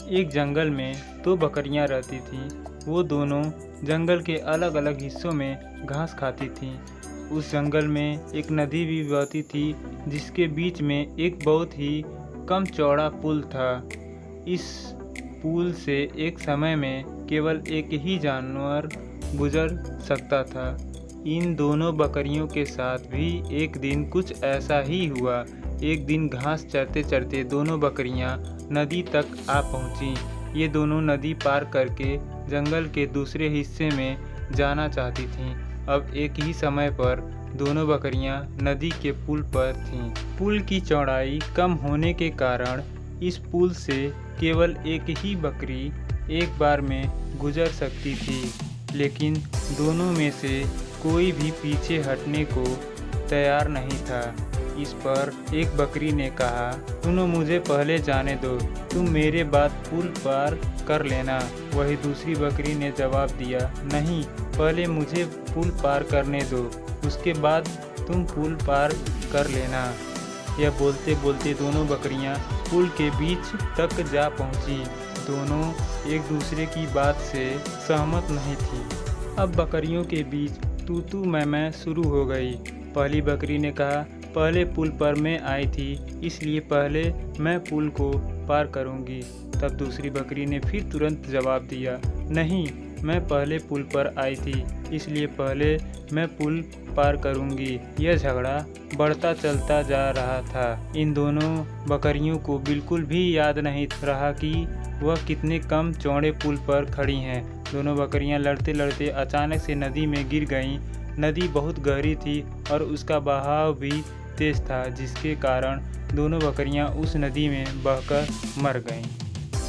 एक जंगल में दो बकरियां रहती थीं। वो दोनों जंगल के अलग अलग हिस्सों में घास खाती थीं। उस जंगल में एक नदी भी बहती थी, जिसके बीच में एक बहुत ही कम चौड़ा पुल था। इस पुल से एक समय में केवल एक ही जानवर गुजर सकता था। इन दोनों बकरियों के साथ भी एक दिन कुछ ऐसा ही हुआ। एक दिन घास चरते चरते दोनों बकरियां नदी तक आ पहुंची। ये दोनों नदी पार करके जंगल के दूसरे हिस्से में जाना चाहती थीं। अब एक ही समय पर दोनों बकरियां नदी के पुल पर थीं। पुल की चौड़ाई कम होने के कारण इस पुल से केवल एक ही बकरी एक बार में गुजर सकती थी, लेकिन दोनों में से कोई भी पीछे हटने को तैयार नहीं था। इस पर एक बकरी ने कहा, सुनो, मुझे पहले जाने दो, तुम मेरे बाद पुल पार कर लेना। वही दूसरी बकरी ने जवाब दिया, नहीं, पहले मुझे पुल पार करने दो, उसके बाद तुम पुल पार कर लेना। यह बोलते बोलते दोनों बकरियां पुल के बीच तक जा पहुंची। दोनों एक दूसरे की बात से सहमत नहीं थी। अब बकरियों के बीच तू तू मैं शुरू हो गई। पहली बकरी ने कहा, पहले पुल पर मैं आई थी, इसलिए पहले मैं पुल को पार करूंगी। तब दूसरी बकरी ने फिर तुरंत जवाब दिया, नहीं, मैं पहले पुल पर आई थी, इसलिए पहले मैं पुल पार करूंगी। यह झगड़ा बढ़ता चलता जा रहा था। इन दोनों बकरियों को बिल्कुल भी याद नहीं रहा कि वह कितने कम चौड़े पुल पर खड़ी हैं। दोनों बकरियां लड़ते लड़ते अचानक से नदी में गिर गईं। नदी बहुत गहरी थी और उसका बहाव भी तेज था, जिसके कारण दोनों बकरियां उस नदी में बहकर मर गईं।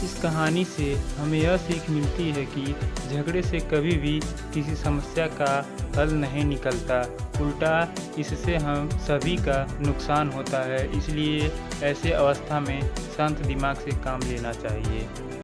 इस कहानी से हमें यह सीख मिलती है कि झगड़े से कभी भी किसी समस्या का हल नहीं निकलता, उल्टा इससे हम सभी का नुकसान होता है। इसलिए ऐसे अवस्था में शांत दिमाग से काम लेना चाहिए।